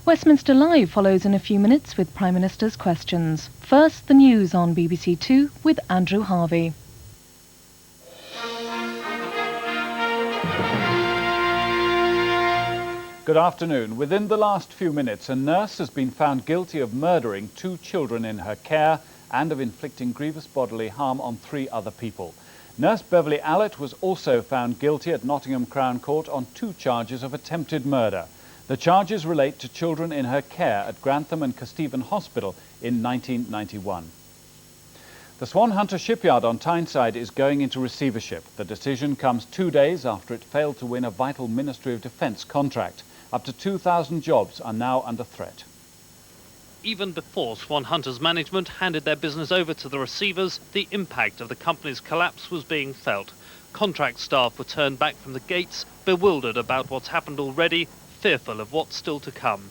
Westminster Live follows in a few minutes with Prime Minister's questions. First, the news on BBC Two with Andrew Harvey. Good afternoon. Within the last few minutes, a nurse has been found guilty of murdering 2 children in her care and of inflicting grievous bodily harm on 3 other people. Nurse Beverly Allett was also found guilty at Nottingham Crown Court on 2 charges of attempted murder. The charges relate to children in her care at Grantham and Kesteven Hospital in 1991. The Swan Hunter shipyard on Tyneside is going into receivership. The decision comes 2 days after it failed to win a vital Ministry of Defence contract. Up to 2,000 jobs are now under threat. Even before Swan Hunter's management handed their business over to the receivers, the impact of the company's collapse was being felt. Contract staff were turned back from the gates, bewildered about what's happened already, fearful of what's still to come.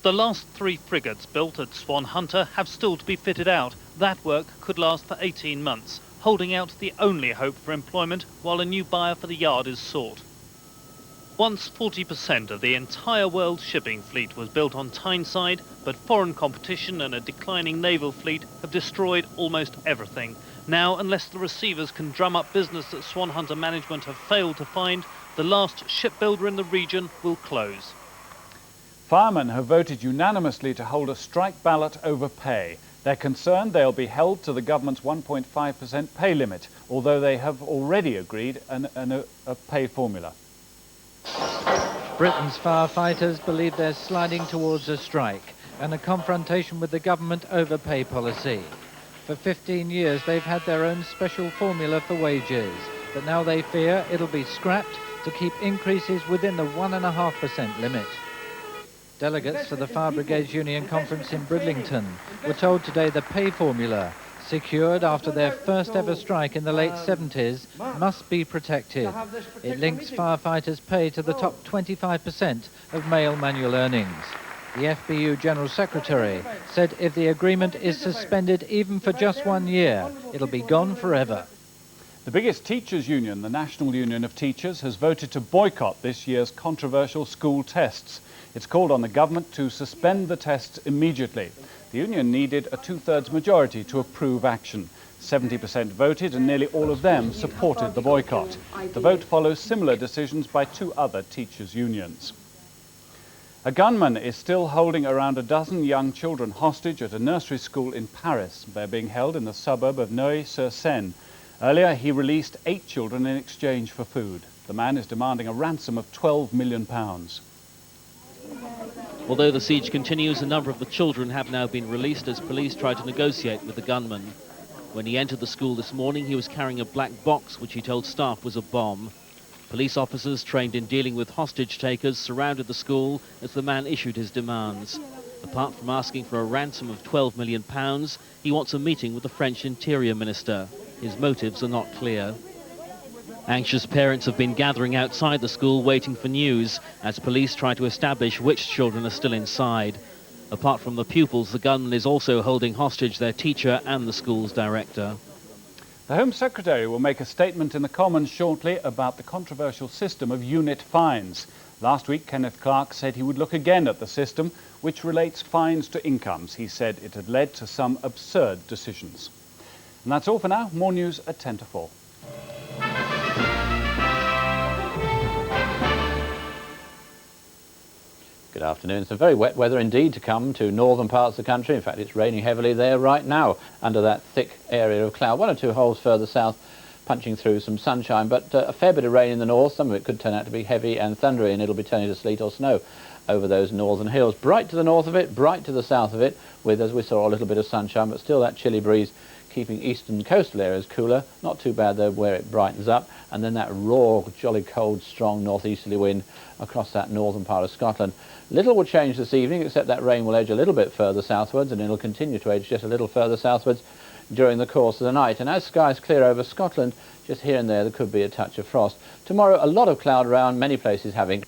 The last 3 frigates built at Swan Hunter have still to be fitted out. That work could last for 18 months, holding out the only hope for employment while a new buyer for the yard is sought. Once 40% of the entire world's shipping fleet was built on Tyneside, but foreign competition and a declining naval fleet have destroyed almost everything. Now, unless the receivers can drum up business that Swan Hunter management have failed to find, the last shipbuilder in the region will close. Firemen have voted unanimously to hold a strike ballot over pay. They're concerned they'll be held to the government's 1.5% pay limit, although they have already agreed a pay formula. Britain's firefighters believe they're sliding towards a strike and a confrontation with the government over pay policy. For 15 years they've had their own special formula for wages, but now they fear it'll be scrapped to keep increases within the 1.5% limit. Delegates to the Fire Brigades Union Conference in Bridlington were told today the pay formula, secured after their first ever strike in the late 70s, must be protected. It links firefighters' pay to the top 25% of male manual earnings. The FBU General Secretary said if the agreement is suspended even for just 1 year, it'll be gone forever. The biggest teachers' union, the National Union of Teachers, has voted to boycott this year's controversial school tests. It's called on the government to suspend the tests immediately. The union needed a 2/3 majority to approve action. 70% voted and nearly all of them supported the boycott. The vote follows similar decisions by 2 other teachers' unions. A gunman is still holding around a dozen young children hostage at a nursery school in Paris. They're being held in the suburb of Neuilly-sur-Seine. Earlier, he released 8 children in exchange for food. The man is demanding a ransom of £12 million. Although the siege continues, a number of the children have now been released as police try to negotiate with the gunman. When he entered the school this morning, he was carrying a black box, which he told staff was a bomb. Police officers trained in dealing with hostage takers surrounded the school as the man issued his demands. Apart from asking for a ransom of £12 million, he wants a meeting with the French Interior Minister. His motives are not clear. Anxious parents have been gathering outside the school waiting for news as police try to establish which children are still inside. Apart from the pupils, the gunman is also holding hostage their teacher and the school's director. The Home Secretary will make a statement in the Commons shortly about the controversial system of unit fines. Last week, Kenneth Clarke said he would look again at the system, which relates fines to incomes. He said it had led to some absurd decisions. And that's all for now. More news at 10 to 4. Good afternoon. Some very wet weather indeed to come to northern parts of the country. In fact, it's raining heavily there right now under that thick area of cloud. 1 or 2 holes further south punching through some sunshine, but a fair bit of rain in the north. Some of it could turn out to be heavy and thundery, and it'll be turning to sleet or snow over those northern hills. Bright to the north of it, bright to the south of it, with, as we saw, a little bit of sunshine, but still that chilly breeze keeping eastern coastal areas cooler. Not too bad though where it brightens up, and then that raw, jolly cold, strong northeasterly wind across that northern part of Scotland. Little will change this evening, except that rain will edge a little bit further southwards, and it'll continue to edge just a little further southwards during the course of the night. And as skies clear over Scotland, just here and there could be a touch of frost. Tomorrow, a lot of cloud around, many places having